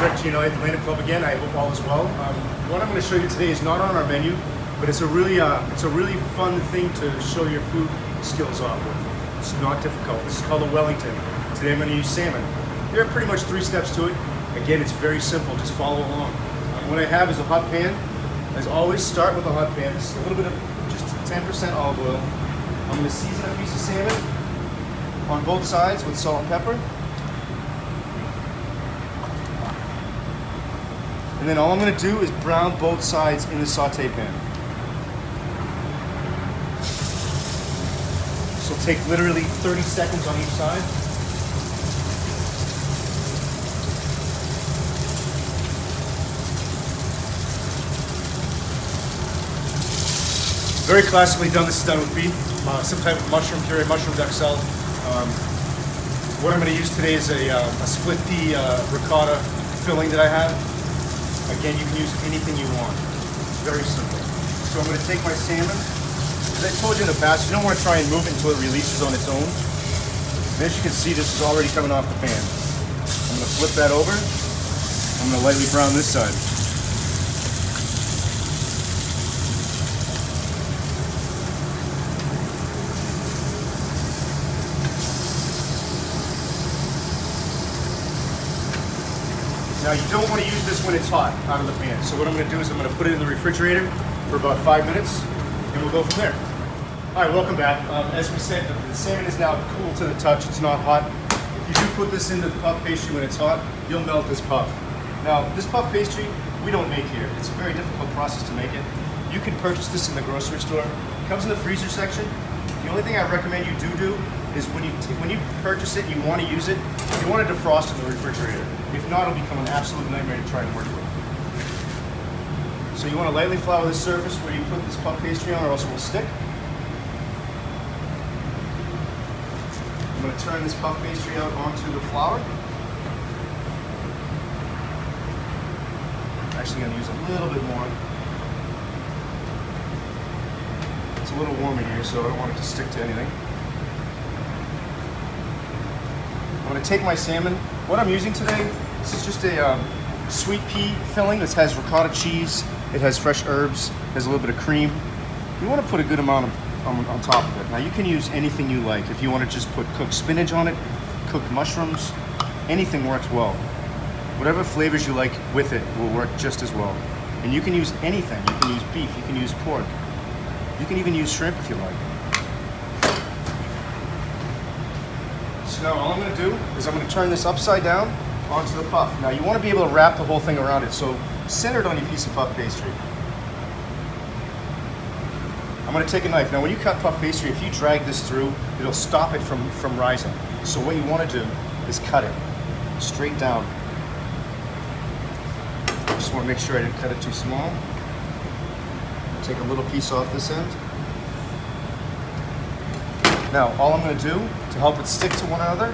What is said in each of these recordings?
Rick Gino at the Wellington Club again. I hope all is well. What I'm going to show you today is not on our menu, but it's a really fun thing to show your food skills off with. It's not difficult. This is called a Wellington. Today I'm going to use salmon. There are pretty much 3 steps to it. Again, it's very simple. Just follow along. What I have is a hot pan. As always, start with a hot pan. This is a little bit of just 10% olive oil. I'm going to season a piece of salmon on both sides with salt and pepper. And then all I'm going to do is brown both sides in the saute pan. This will take literally 30 seconds on each side. Very classically done. This is done with beef, some type of mushroom puree, mushroom duxelle. What I'm going to use today is a split pea ricotta filling that I have. Again, you can use anything you want. It's very simple. So I'm going to take my salmon. As I told you in the past, you don't want to try and move it until it releases on its own. And as you can see, this is already coming off the pan. I'm going to flip that over. I'm going to lightly brown this side. Now you don't want to use this when it's hot out of the pan. So what I'm going to do is I'm going to put it in the refrigerator for about 5 minutes and we'll go from there. All right, welcome back. As we said, the salmon is now cool to the touch. It's not hot. If you do put this into the puff pastry when it's hot, you'll melt this puff. Now this puff pastry, we don't make here. It's a very difficult process to make it. You can purchase this in the grocery store. It comes in the freezer section. The only thing I recommend you do is when you purchase it, you want to use it, you want to defrost in the refrigerator. If not, it'll become an absolute nightmare to try and work with. So you want to lightly flour the surface where you put this puff pastry on, or else it will stick. I'm going to turn this puff pastry out onto the flour. I'm actually going to use a little bit more. It's a little warm in here, so I don't want it to stick to anything. I'm going to take my salmon. What I'm using today, this is just a sweet pea filling. This has ricotta cheese, it has fresh herbs, it has a little bit of cream. You want to put a good amount on top of it. Now you can use anything you like. If you want to just put cooked spinach on it, cooked mushrooms, anything works well. Whatever flavors you like with it will work just as well. And you can use anything. You can use beef, you can use pork. You can even use shrimp if you like. So now all I'm going to do is I'm going to turn this upside down onto the puff. Now you want to be able to wrap the whole thing around it, so center it on your piece of puff pastry. I'm going to take a knife. Now when you cut puff pastry, if you drag this through, it'll stop it from rising. So what you want to do is cut it straight down. Just want to make sure I didn't cut it too small. Take a little piece off this end. Now, all I'm going to do to help it stick to one another,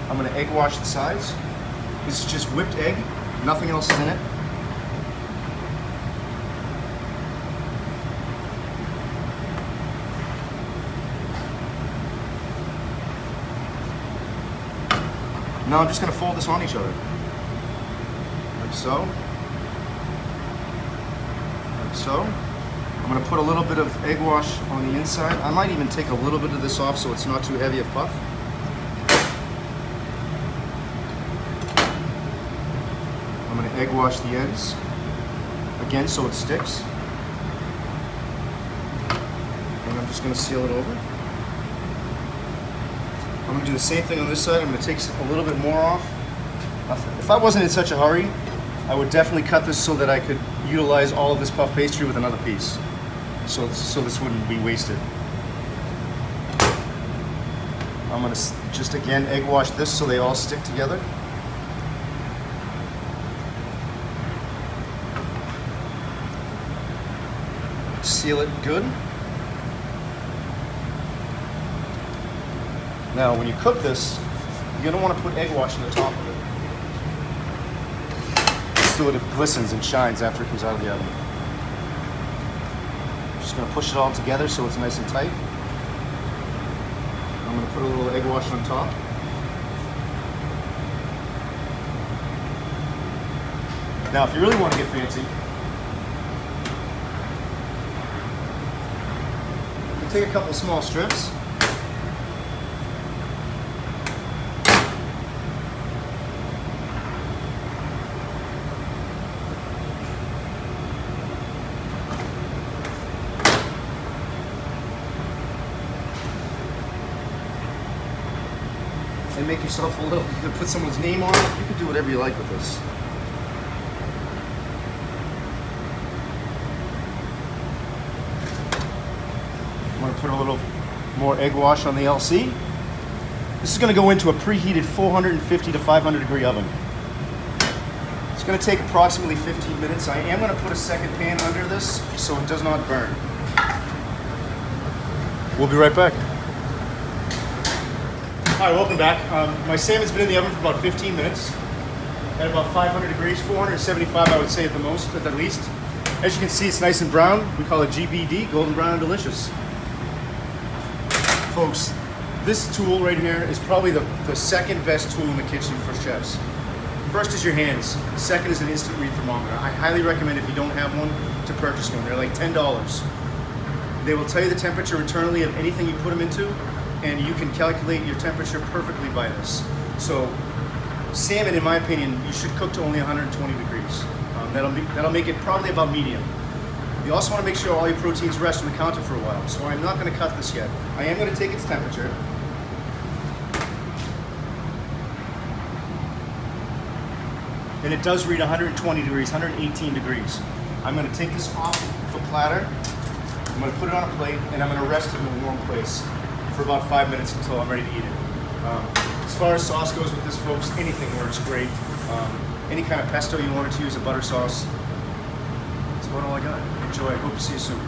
I'm going to egg wash the sides. This is just whipped egg, nothing else is in it. Now I'm just going to fold this on each other, like so, like so. I'm going to put a little bit of egg wash on the inside. I might even take a little bit of this off so it's not too heavy a puff. I'm going to egg wash the ends, again so it sticks. And I'm just going to seal it over. I'm going to do the same thing on this side. I'm going to take a little bit more off. If I wasn't in such a hurry, I would definitely cut this so that I could utilize all of this puff pastry with another piece. So this wouldn't be wasted. I'm going to just again egg wash this so they all stick together. Seal it good. Now when you cook this, you're going to want to put egg wash on the top of it, so that it glistens and shines after it comes out of the oven. Just going to push it all together so it's nice and tight. I'm going to put a little egg wash on top. Now, if you really want to get fancy, you take a couple small strips. And make yourself a little, you can put someone's name on it. You can do whatever you like with this. I'm going to put a little more egg wash on the LC. This is going to go into a preheated 450 to 500 degree oven. It's going to take approximately 15 minutes. I am going to put a second pan under this so it does not burn. We'll be right back. All right, welcome back. My salmon's been in the oven for about 15 minutes at about 500 degrees, 475 I would say at the most, at the least. As you can see, it's nice and brown. We call it GBD, golden brown and delicious. Folks, this tool right here is probably the second best tool in the kitchen for chefs. First is your hands. Second is an instant read thermometer. I highly recommend, if you don't have one, to purchase one. They're like $10. They will tell you the temperature internally of anything you put them into, and you can calculate your temperature perfectly by this. So salmon, in my opinion, you should cook to only 120 degrees. That'll make it probably about medium. You also want to make sure all your proteins rest on the counter for a while. So I'm not going to cut this yet. I am going to take its temperature. And it does read 120 degrees, 118 degrees. I'm going to take this off the platter. I'm going to put it on a plate, and I'm going to rest it in a warm place for about 5 minutes until I'm ready to eat it. As far as sauce goes with this, folks, anything works great. Any kind of pesto you wanted to use, a butter sauce. That's about all I got. Enjoy. Hope to see you soon.